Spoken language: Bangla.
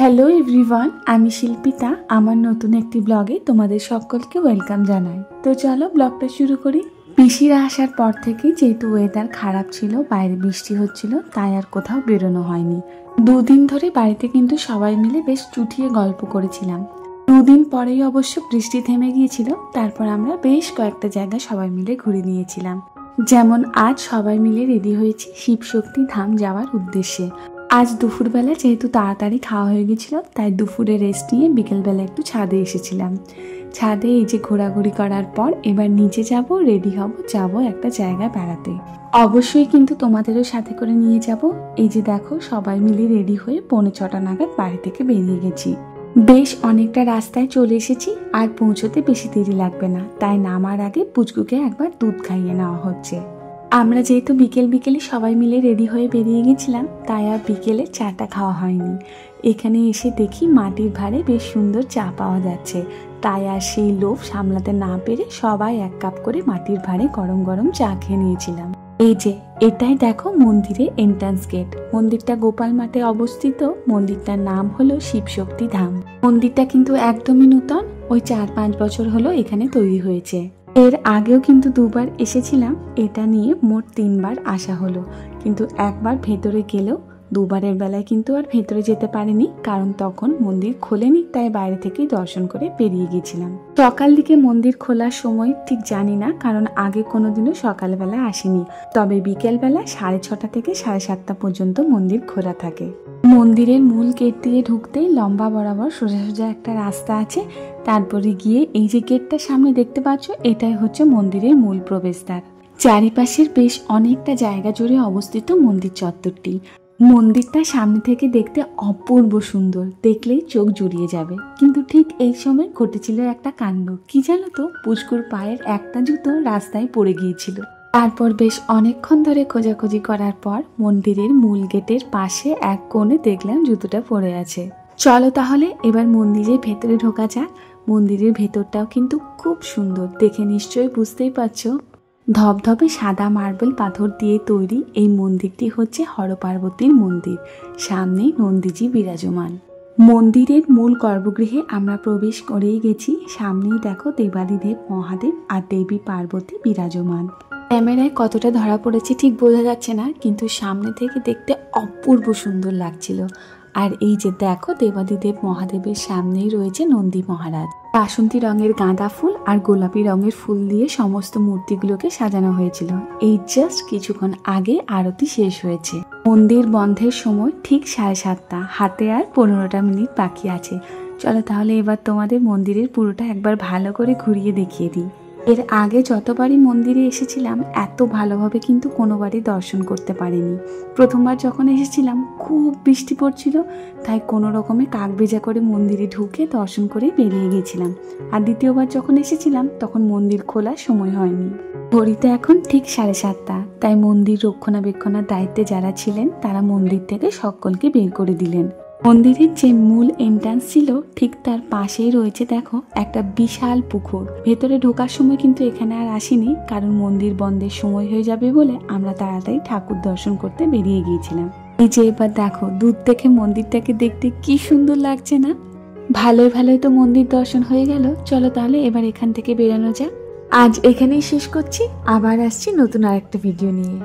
হ্যালো এভরিওয়ান, আমি শিল্পিতা। আমার নতুন একটি ব্লগে তোমাদের সকলকে ওয়েলকাম জানাই। তো চলো ব্লগটা শুরু করি। পিসিরা আসার পর থেকে যেহেতু ওয়েদার খারাপ ছিল, বাইরে বৃষ্টি হচ্ছিল, তাই আর কোথাও বেরোনো হয়নি। দুদিন ধরে বাড়িতে কিন্তু সবাই মিলে বেশ চুটিয়ে গল্প করেছিলাম। দুদিন পরেই অবশ্য বৃষ্টি থেমে গিয়েছিল। তারপর আমরা বেশ কয়েকটা জায়গা সবাই মিলে ঘুরে নিয়েছিলাম। যেমন আজ সবাই মিলে রেডি হয়েছি শিবশক্তি ধাম যাওয়ার উদ্দেশ্যে। আজ দুপুরবেলা যেহেতু তাড়াতাড়ি খাওয়া হয়ে গেছিল, তাই দুপুরে রেস্ট নিয়ে বিকেলবেলা একটু ছাদে এসেছিলাম। ছাদে এই যে ঘোরাঘুরি করার পর এবার নিচে যাব, রেডি হব, যাব একটা জায়গায় বেড়াতে। অবশ্যই কিন্তু তোমাদেরও সাথে করে নিয়ে যাব। এই যে দেখো, সবাই মিলে রেডি হয়ে 6:45 নাগাদ বাড়ি থেকে বেরিয়ে গেছি। বেশ অনেকটা রাস্তায় চলে এসেছি, আর পৌঁছতে বেশি দেরি লাগবে না। তাই নামার আগে পুচকুকে একবার দুধ খাইয়ে নেওয়া হচ্ছে। আমরা যেহেতু বিকেলে সবাই মিলে রেডি হয়ে বেরিয়ে গেছিলাম, তাই আর বিকেলে চাটা খাওয়া হয়নি। এখানে এসে দেখি মাটির ভাঁড়ে বেশ সুন্দর চা পাওয়া যাচ্ছে, তাই আর সেই লোভ সামলাতে না পেরে সবাই এক কাপ করে মাটির ভাঁড়ে গরম গরম চা খেয়ে নিয়েছিলাম। এই যে এটাই দেখো মন্দিরের এন্ট্রান্স গেট। মন্দিরটা গোপাল মাঠে অবস্থিত। মন্দিরটার নাম হলো শিবশক্তি ধাম। মন্দিরটা কিন্তু একদমই নূতন, ওই 4-5 বছর হলো এখানে তৈরি হয়েছে। এর আগেও কিন্তু 2বার এসেছিলাম। এটা নিয়ে মোট 3বার আসা হলো, কিন্তু একবার ভেতরে গেলেও 2বারের বেলায় কিন্তু আর ভেতরে যেতে পারিনি, কারণ তখন মন্দির খোলেনি। তাই বাইরে থেকেই দর্শন করে বেরিয়ে গেছিলাম। সকাল দিকে মন্দির খোলার সময় ঠিক জানি না, কারণ আগে কোনোদিনও সকালবেলা আসিনি। তবে বিকেলবেলা 6:30 থেকে 7:30 পর্যন্ত মন্দির খোলা থাকে। মন্দিরের মূল গেট দিয়ে ঢুকতেই লম্বা বরাবর সোজা সোজা একটা রাস্তা আছে। তারপরে গিয়ে এই যে গেটটা সামনে দেখতে পাচ্ছ, এটাই হচ্ছে মন্দিরের মূল প্রবেশদ্বার। চারিপাশের বেশ অনেকটা জায়গা জুড়ে অবস্থিত মন্দির চত্বরটি। মন্দিরটা সামনে থেকে দেখতে অপূর্ব সুন্দর, দেখলেই চোখ জুড়িয়ে যাবে। কিন্তু ঠিক এই সময় ঘটেছিল একটা কাণ্ড। কি জানো তো, পুচকুর পায়ের একটা জুতো রাস্তায় পড়ে গিয়েছিল। তারপর বেশ অনেকক্ষণ ধরে খোঁজাখুঁজি করার পর মন্দিরের মূল গেটের পাশে এক কোণে দেখলাম জুতোটা পড়ে আছে। চলো তাহলে এবার মন্দিরের ভেতরে ঢোকা যাক। মন্দিরের ভেতরটাও কিন্তু খুব সুন্দর, দেখে নিশ্চয়ই বুঝতেই পারছো। ধবধবে সাদা মার্বেল পাথর দিয়ে তৈরি এই মন্দিরটি হচ্ছে হরপার্বতীর মন্দির। সামনেই নন্দীজি বিরাজমান। মন্দিরের মূল গর্ভগৃহে আমরা প্রবেশ করেই গেছি। সামনেই দেখো দেবাদিদেব মহাদেব আর দেবী পার্বতী বিরাজমান। ক্যামেরায় কতটা ধরা পড়েছে ঠিক বোঝা যাচ্ছে না, কিন্তু সামনে থেকে দেখতে অপূর্ব সুন্দর লাগছিল। আর এই যে দেখো, দেবাদিদেব মহাদেবের সামনেই রয়েছে নন্দী মহারাজ। বাসন্তী রঙের গাঁদা ফুল আর গোলাপি রঙের ফুল দিয়ে সমস্ত মূর্তিগুলোকে সাজানো হয়েছিল। এই জাস্ট কিছুক্ষণ আগে আরতি শেষ হয়েছে। মন্দির বন্ধের সময় ঠিক 7:30। হাতে আর 15টা মিনিট বাকি আছে। চলো তাহলে এবার তোমাদের মন্দিরের পুরোটা একবার ভালো করে ঘুরিয়ে দেখিয়ে দিই। এর আগে যতবারই মন্দিরে এসেছিলাম, এত ভালোভাবে কিন্তু কোনোবারই দর্শন করতে পারিনি। প্রথমবার যখন এসেছিলাম খুব বৃষ্টি পড়ছিল, তাই কোনো রকমে কাক ভেজা করে মন্দিরে ঢুকে দর্শন করে বেরিয়ে গেছিলাম। আর দ্বিতীয়বার যখন এসেছিলাম তখন মন্দির খোলার সময় হয়নি। ঘড়িতে এখন ঠিক 7:30। তাই মন্দির রক্ষণাবেক্ষণের দায়িত্বে যারা ছিলেন তারা মন্দির থেকে সকলকে বের করে দিলেন। মন্দিরের যে মূল এন্ট্রান্স ছিল, ঠিক তার পাশেই রয়েছে দেখো একটা বিশাল পুকুর। ভেতরে ঢোকার সময় কিন্তু এখানে আর আসিনি, কারণ মন্দির বন্ধের সময় হয়ে যাবে বলে আমরা তাড়াতাড়ি ঠাকুর দর্শন করতে বেরিয়ে গিয়েছিলাম। এই যে এবার দেখো, দূর থেকে মন্দিরটাকে দেখতে কি সুন্দর লাগছে না? ভালোই ভালোই তো মন্দির দর্শন হয়ে গেল। চলো তাহলে এবার এখান থেকে বেরানো যাক। আজ এখানেই শেষ করছি, আবার আসছি নতুন আরেকটা ভিডিও নিয়ে।